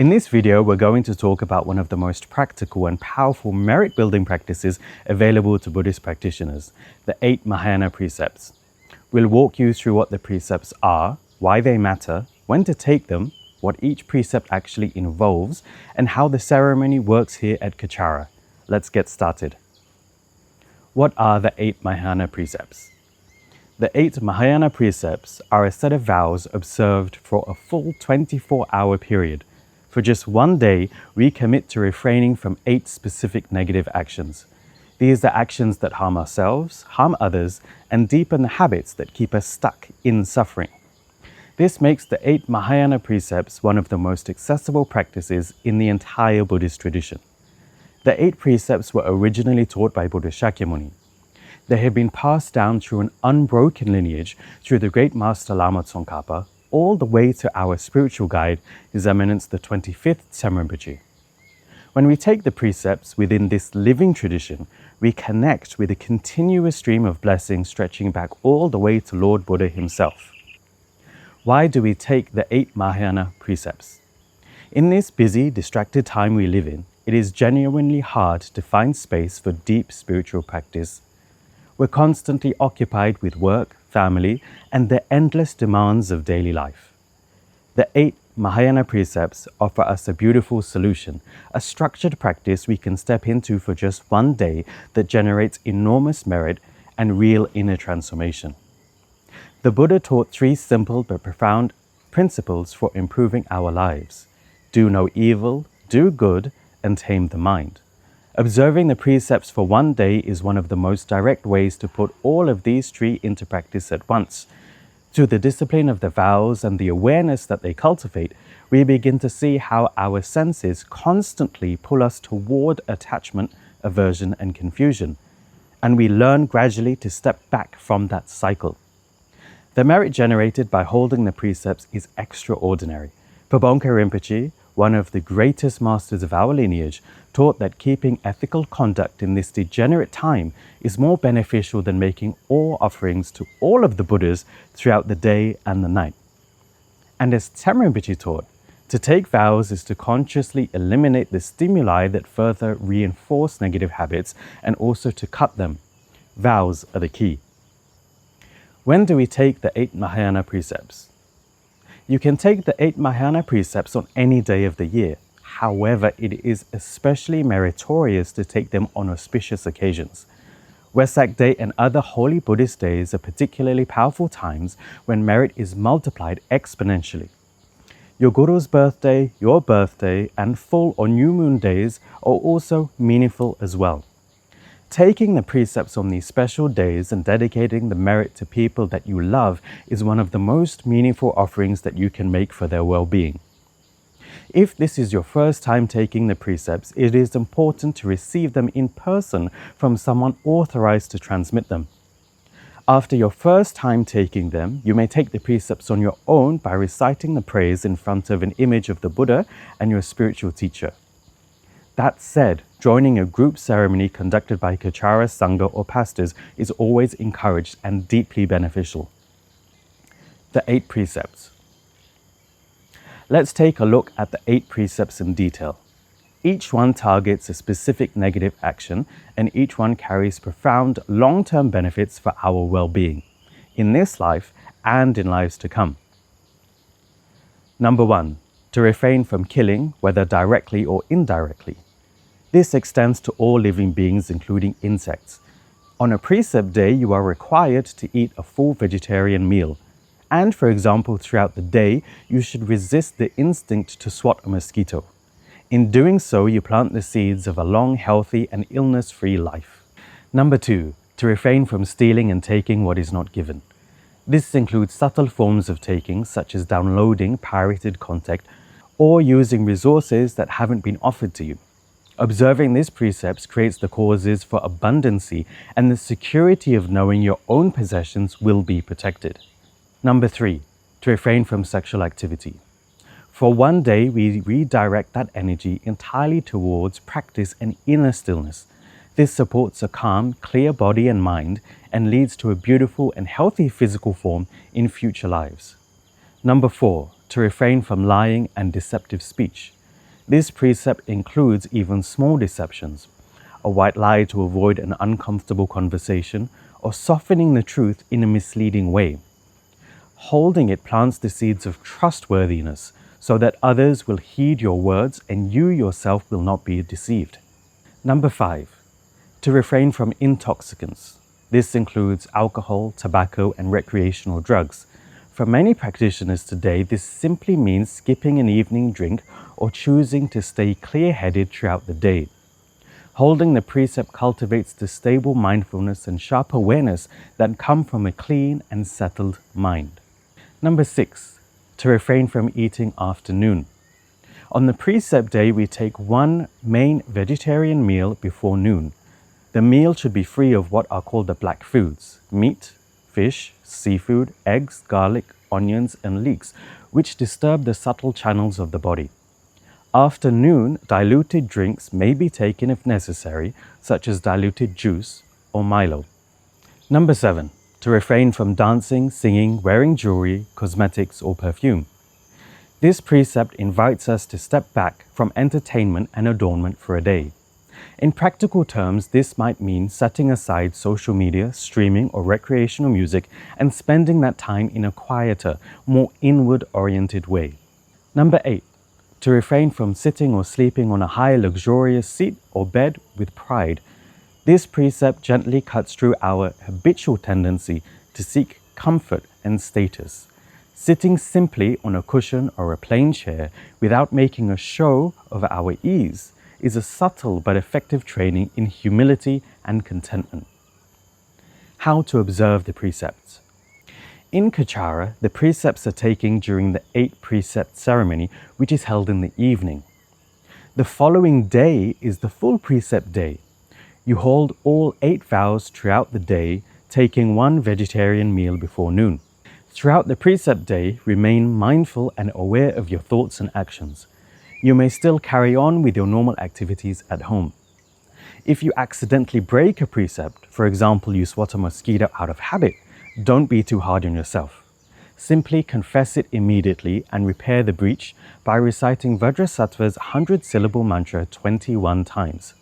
In this video, we're going to talk about one of the most practical and powerful merit-building practices available to Buddhist practitioners, the 8 Mahayana Precepts. We'll walk you through what the precepts are, why they matter, when to take them, what each precept actually involves, and how the ceremony works here at Kachara. Let's get started. What are the 8 Mahayana Precepts? The 8 Mahayana Precepts are a set of vows observed for a full 24-hour period. For just one day, we commit to refraining from 8 specific negative actions. These are actions that harm ourselves, harm others, and deepen the habits that keep us stuck in suffering. This makes the 8 Mahayana Precepts one of the most accessible practices in the entire Buddhist tradition. The 8 precepts were originally taught by Buddha Shakyamuni. They have been passed down through an unbroken lineage through the great Master Lama Tsongkhapa, all the way to our spiritual guide, His Eminence the 25th Rinpoche. When we take the precepts within this living tradition, we connect with a continuous stream of blessings stretching back all the way to Lord Buddha himself. Why do we take the 8 Mahayana Precepts? In this busy, distracted time we live in, it is genuinely hard to find space for deep spiritual practice. We're constantly occupied with work, family, and the endless demands of daily life. The 8 Mahayana Precepts offer us a beautiful solution, a structured practice we can step into for just one day that generates enormous merit and real inner transformation. The Buddha taught 3 simple but profound principles for improving our lives: do no evil, do good, and tame the mind. Observing the precepts for one day is one of the most direct ways to put all of these 3 into practice at once. Through the discipline of the vows and the awareness that they cultivate, we begin to see how our senses constantly pull us toward attachment, aversion, and confusion, and we learn gradually to step back from that cycle. The merit generated by holding the precepts is extraordinary. Pabongka Rinpoche, one of the greatest masters of our lineage, taught that keeping ethical conduct in this degenerate time is more beneficial than making all offerings to all of the Buddhas throughout the day and the night. And as Tenma Rinpoche taught, to take vows is to consciously eliminate the stimuli that further reinforce negative habits and also to cut them. Vows are the key. When do we take the 8 Mahayana Precepts? You can take the 8 Mahayana Precepts on any day of the year. However, it is especially meritorious to take them on auspicious occasions. Wesak Day and other holy Buddhist days are particularly powerful times when merit is multiplied exponentially. Your Guru's birthday, your birthday, and full or new moon days are also meaningful as well. Taking the precepts on these special days and dedicating the merit to people that you love is one of the most meaningful offerings that you can make for their well-being. If this is your first time taking the precepts, it is important to receive them in person from someone authorized to transmit them. After your first time taking them, you may take the precepts on your own by reciting the praise in front of an image of the Buddha and your spiritual teacher. That said, joining a group ceremony conducted by Kachara, Sangha, or pastors is always encouraged and deeply beneficial. The 8 Precepts. Let's take a look at the 8 precepts in detail. Each one targets a specific negative action, and each one carries profound long-term benefits for our well-being, in this life and in lives to come. Number 1. To refrain from killing, whether directly or indirectly. This extends to all living beings, including insects. On a precept day, you are required to eat a full vegetarian meal. And, for example, throughout the day, you should resist the instinct to swat a mosquito. In doing so, you plant the seeds of a long, healthy, and illness-free life. Number 2. To refrain from stealing and taking what is not given. This includes subtle forms of taking, such as downloading pirated content or using resources that haven't been offered to you. Observing these precepts creates the causes for abundancy and the security of knowing your own possessions will be protected. Number 3. To refrain from sexual activity. For one day, we redirect that energy entirely towards practice and inner stillness. This supports a calm, clear body and mind and leads to a beautiful and healthy physical form in future lives. Number 4. To refrain from lying and deceptive speech. This precept includes even small deceptions, a white lie to avoid an uncomfortable conversation, or softening the truth in a misleading way. Holding it plants the seeds of trustworthiness so that others will heed your words and you yourself will not be deceived. Number 5. To refrain from intoxicants. This includes alcohol, tobacco, and recreational drugs. For many practitioners today, this simply means skipping an evening drink or choosing to stay clear-headed throughout the day. Holding the precept cultivates the stable mindfulness and sharp awareness that come from a clean and settled mind. Number 6. To refrain from eating after noon. On the precept day, we take one main vegetarian meal before noon. The meal should be free of what are called the black foods: meat, fish, seafood, eggs, garlic, onions, and leeks, which disturb the subtle channels of the body. After noon, diluted drinks may be taken if necessary, such as diluted juice or Milo. Number 7. To refrain from dancing, singing, wearing jewelry, cosmetics, or perfume. This precept invites us to step back from entertainment and adornment for a day. In practical terms, this might mean setting aside social media, streaming, or recreational music and spending that time in a quieter, more inward-oriented way. Number 8. To refrain from sitting or sleeping on a high, luxurious seat or bed with pride. This precept gently cuts through our habitual tendency to seek comfort and status. Sitting simply on a cushion or a plain chair without making a show of our ease is a subtle but effective training in humility and contentment. How to observe the precepts. In Kachara, the precepts are taken during the 8 Precept ceremony, which is held in the evening. The following day is the full precept day. You hold all 8 vows throughout the day, taking one vegetarian meal before noon. Throughout the precept day, remain mindful and aware of your thoughts and actions. You may still carry on with your normal activities at home. If you accidentally break a precept, for example, you swat a mosquito out of habit, don't be too hard on yourself. Simply confess it immediately and repair the breach by reciting Vajrasattva's 100-syllable mantra 21 times.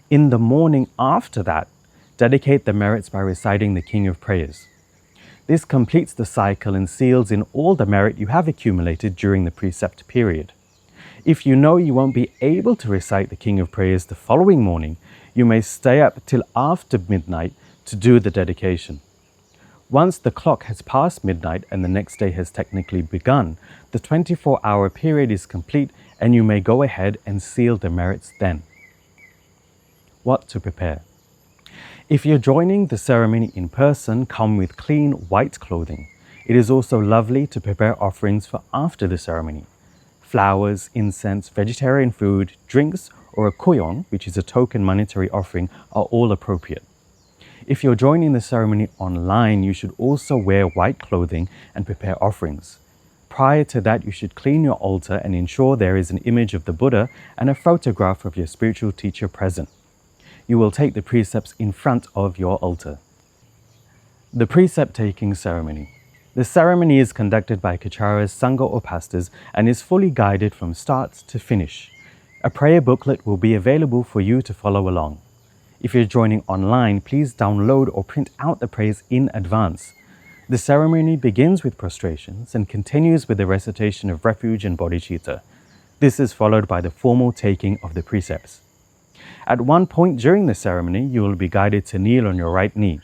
In the morning after that, dedicate the merits by reciting the King of Prayers. This completes the cycle and seals in all the merit you have accumulated during the precept period. If you know you won't be able to recite the King of Prayers the following morning, you may stay up till after midnight to do the dedication. Once the clock has passed midnight and the next day has technically begun, the 24-hour period is complete and you may go ahead and seal the merits then. What to prepare? If you're joining the ceremony in person, come with clean white clothing. It is also lovely to prepare offerings for after the ceremony. Flowers, incense, vegetarian food, drinks, or a koyon, which is a token monetary offering, are all appropriate. If you're joining the ceremony online, you should also wear white clothing and prepare offerings. Prior to that, you should clean your altar and ensure there is an image of the Buddha and a photograph of your spiritual teacher present. You will take the precepts in front of your altar. The precept taking ceremony. The ceremony is conducted by Kachara's Sangha or pastors and is fully guided from start to finish. A prayer booklet will be available for you to follow along. If you're joining online, please download or print out the prayers in advance. The ceremony begins with prostrations and continues with the recitation of refuge and bodhicitta. This is followed by the formal taking of the precepts. At one point during the ceremony, you will be guided to kneel on your right knee.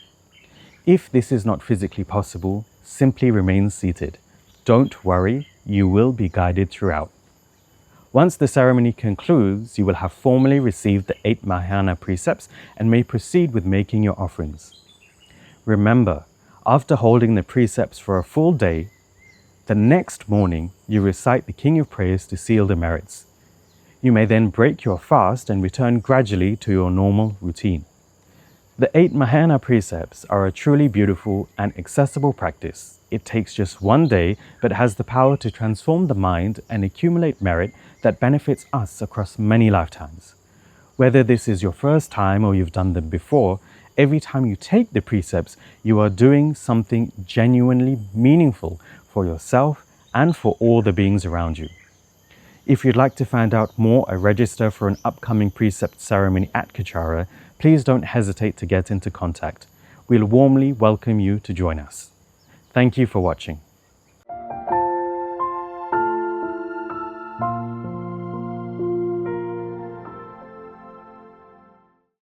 If this is not physically possible, simply remain seated. Don't worry, you will be guided throughout. Once the ceremony concludes, you will have formally received the 8 Mahayana precepts and may proceed with making your offerings. Remember, after holding the precepts for a full day, the next morning you recite the King of Prayers to seal the merits. You may then break your fast and return gradually to your normal routine. The 8 Mahayana precepts are a truly beautiful and accessible practice. It takes just one day, but has the power to transform the mind and accumulate merit that benefits us across many lifetimes. Whether this is your first time or you've done them before, every time you take the precepts, you are doing something genuinely meaningful for yourself and for all the beings around you. If you'd like to find out more or register for an upcoming precept ceremony at Kachara, please don't hesitate to get into contact. We'll warmly welcome you to join us. Thank you for watching.